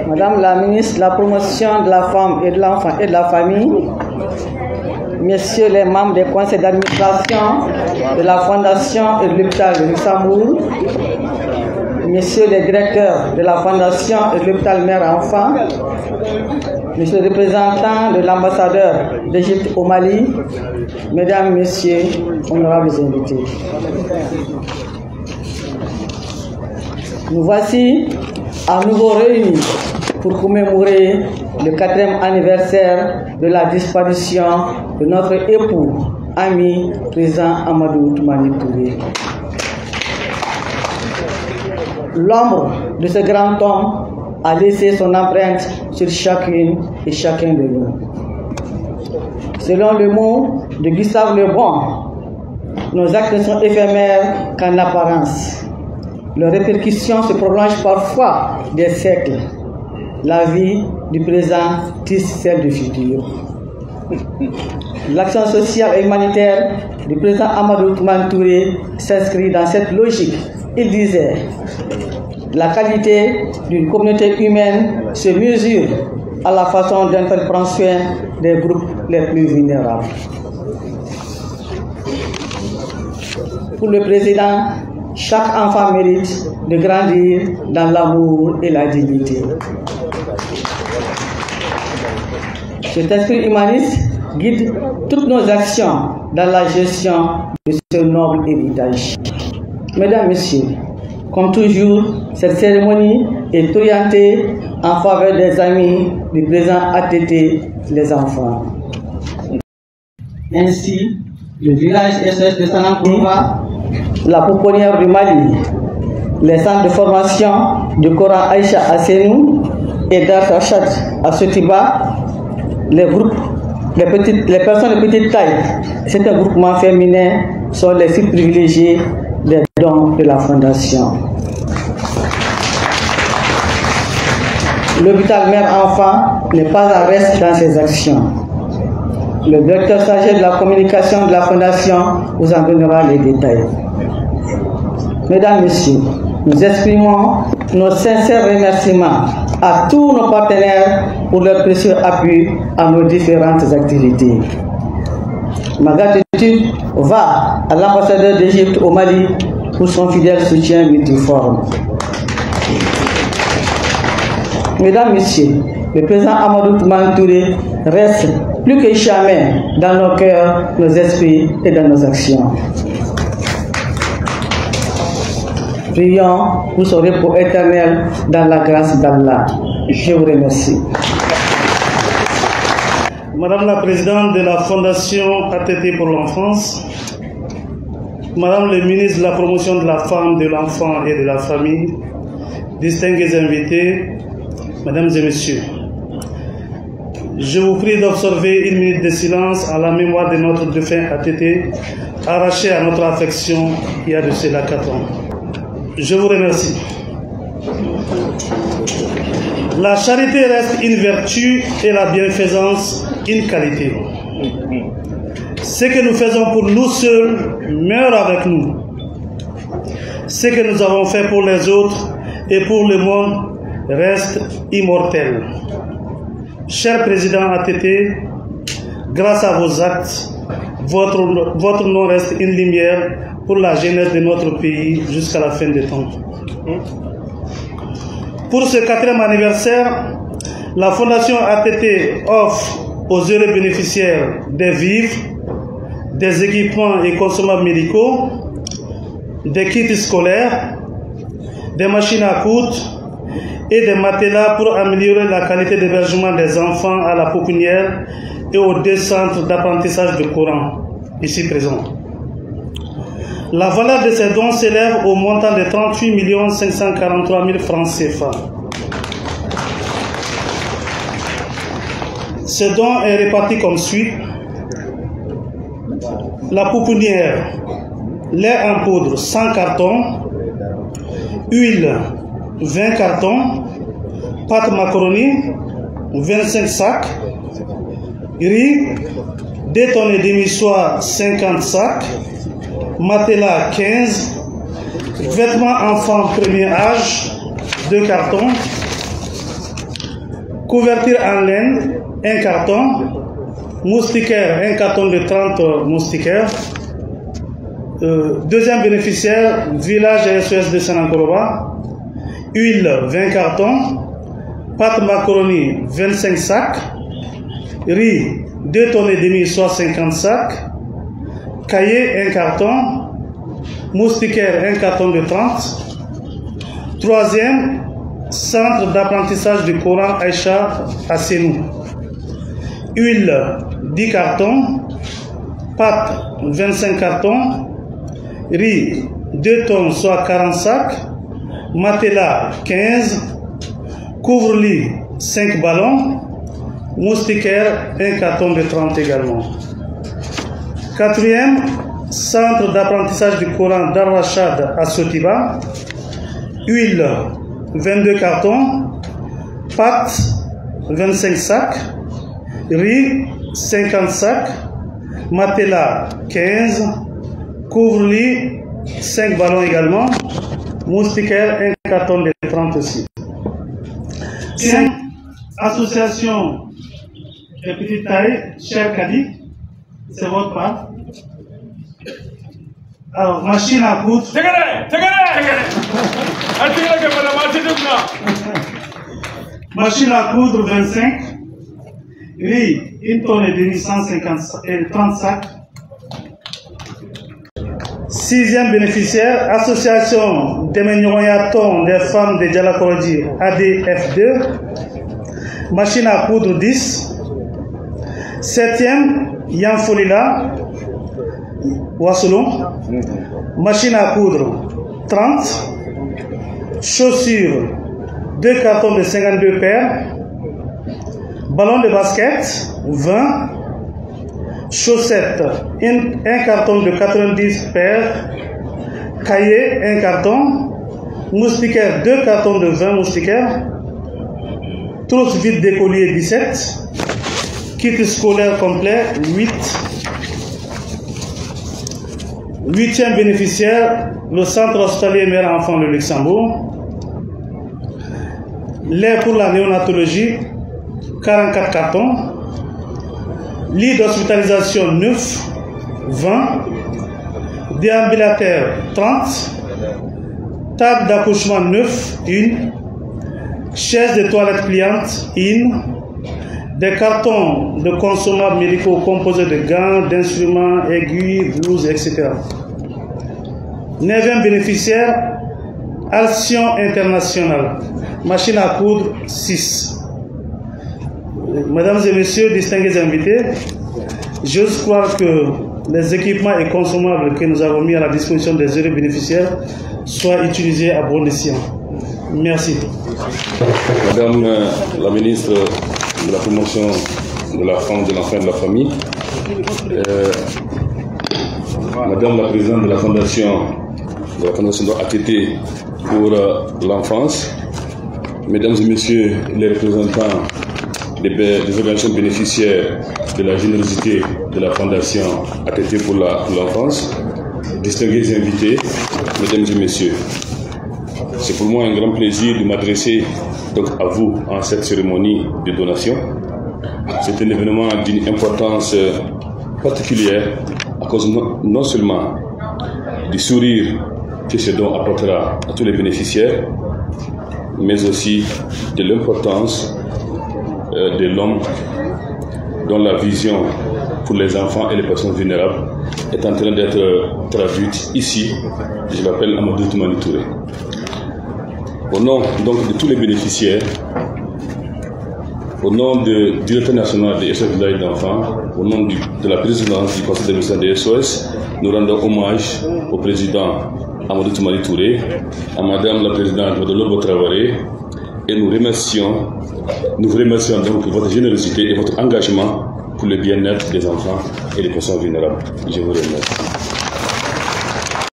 Madame la ministre de la Promotion de la Femme et de l'Enfant et de la Famille, Messieurs les membres des conseils d'administration de la Fondation et de l'hôpital de Luxembourg, Messieurs les directeurs de la Fondation et de l'hôpital Mère-Enfant, Monsieur le représentant de l'ambassadeur d'Égypte au Mali, Mesdames, Messieurs, honorables invités. Nous voici à nouveau réunis pour commémorer le 4e anniversaire de la disparition de notre époux, ami, président Amadou Toumani Touré. L'ombre de ce grand homme a laissé son empreinte sur chacune et chacun de nous. Selon le mot de Gustave Le Bon, nos actes ne sont éphémères qu'en apparence. Leurs répercussions se prolongent parfois des siècles. La vie du présent tisse celle du futur. L'action sociale et humanitaire du président Amadou Toumani Touré s'inscrit dans cette logique. Il disait: la qualité d'une communauté humaine se mesure à la façon dont elle prend soin des groupes les plus vulnérables. Pour le président, chaque enfant mérite de grandir dans l'amour et la dignité. Cet esprit humaniste guide toutes nos actions dans la gestion de ce noble héritage. Mesdames, Messieurs, comme toujours, cette cérémonie est orientée en faveur des amis du président ATT, les enfants. Ainsi, le village SOS de Sanankourma, la pouponnière du Mali, les centres de formation du Coran Aïcha à Sénou et d'Artachat à Sotiba, les personnes de petite taille, c'est un groupement féminin, sont les sites privilégiés des dons de la Fondation. L'hôpital Mère-Enfant n'est pas en reste dans ses actions. Le directeur chargé de la communication de la Fondation vous en donnera les détails. Mesdames, Messieurs, nous exprimons nos sincères remerciements à tous nos partenaires pour leur précieux appui à nos différentes activités. Ma gratitude va à l'ambassadeur d'Égypte au Mali pour son fidèle soutien multiforme. Mesdames, Messieurs, le président Amadou Toumani Touré reste plus que jamais dans nos cœurs, nos esprits et dans nos actions. Prions pour son repos éternel dans la grâce d'Allah. Je vous remercie. Madame la présidente de la Fondation ATT pour l'enfance, Madame le ministre de la Promotion de la Femme, de l'Enfant et de la Famille, distingués invités, Mesdames et Messieurs, je vous prie d'observer une minute de silence à la mémoire de notre défunt ATT, arraché à notre affection il y a de cela 4 ans. Je vous remercie. La charité reste une vertu et la bienfaisance une qualité. Ce que nous faisons pour nous seuls meurt avec nous. Ce que nous avons fait pour les autres et pour le monde reste immortel. Cher président ATT, grâce à vos actes, votre nom reste une lumière pour la jeunesse de notre pays jusqu'à la fin des temps. Pour ce 4e anniversaire, la Fondation ATT offre aux heureux bénéficiaires des vivres, des équipements et consommables médicaux, des kits scolaires, des machines à coudre et des matelas pour améliorer la qualité d'hébergement des enfants à la pouponnière et aux 2 centres d'apprentissage du Coran, ici présents. La valeur de ces dons s'élève au montant de 38 543 000 francs CFA. Ce don est réparti comme suit. La pouponnière, lait en poudre 100 cartons, huile 20 cartons, pâte macaroni 25 sacs, riz 2 tonnes et demi soit 50 sacs, matelas 15, vêtements enfants premier âge 2 cartons, couverture en laine, 1 carton. Moustiquaire, un carton de 30 moustiquaires. Deuxième bénéficiaire, village SOS de Sanankoroba. Huile, 20 cartons. Pâte macaroni, 25 sacs. Riz, 2 tonnes et demie, soit 50 sacs. Cahier, 1 carton. Moustiquaire, 1 carton de 30. Troisième, centre d'apprentissage du Coran Aïcha à Sénou. Huile, 10 cartons. Pâte, 25 cartons. Riz, 2 tonnes, soit 40 sacs. Matelas, 15. Couvre-lit, 5 ballons. Moustiquaire, 1 carton de 30 également. Quatrième, centre d'apprentissage du Coran d'Ar-Rachad à Sotiba. Huile, 22 cartons. Pâte, 25 sacs. Riz, 50 sacs. Matelas, 15. Couvre-lit, 5 ballons également. Moustiquaire, 1 carton de 30 aussi. 5. Association de petite taille, cher Kadi, c'est votre part. Alors, machine à coudre. Machine à coudre 25. Riz, 1 tonne et demie, 30 sacs. Sixième bénéficiaire, association des Ménioyatons des femmes de Djalakorodi, ADF2. Machine à coudre 10. Septième, Yanfolila, Wasselon. Machine à coudre 30. Chaussures, 2 cartons de 52 paires. Ballon de basket, 20. Chaussettes, 1 carton de 90 paires. Cahier, 1 carton. Moustiquaire, 2 cartons de 20 moustiquaires. Trousse vide d'écolier, 17. Kit scolaire complet, 8. Huitième bénéficiaire, le centre hospitalier mère-enfant de Luxembourg. Lait pour la néonatologie, 44 cartons. Lit d'hospitalisation 9, 20. Déambulateur 30. Table d'accouchement 9, 1. Chaise de toilette pliante 1. Des cartons de consommables médicaux composés de gants, d'instruments, aiguilles, blouses, etc. 9e bénéficiaire, Action internationale. Machine à coudre 6. Mesdames et messieurs, distingués invités, j'ose croire que les équipements et consommables que nous avons mis à la disposition des heureux bénéficiaires soient utilisés à bon escient. Merci. Madame la ministre de la promotion de la femme, de l'enfant et de la famille, Madame la présidente de la fondation de ATT pour l'enfance, Mesdames et Messieurs les représentants des organisations bénéficiaires de la générosité de la fondation ATT pour l'enfance, distingués invités, Mesdames et Messieurs, c'est pour moi un grand plaisir de m'adresser donc à vous en cette cérémonie de donation. C'est un événement d'une importance particulière à cause non seulement du sourire que ce don apportera à tous les bénéficiaires, mais aussi de l'importance de l'homme dont la vision pour les enfants et les personnes vulnérables est en train d'être traduite ici. Je l'appelle Amadou Toumani Touré. Au nom donc de tous les bénéficiaires, au nom du directeur national des SOS Village d'enfants, au nom de la présidence du conseil d'administration des SOS, nous rendons hommage au président Amadou Toumani Touré, à madame la présidente Mme Lobo Traoré, et nous vous remercions donc pour votre générosité et votre engagement pour le bien-être des enfants et des personnes vulnérables. Je vous remercie.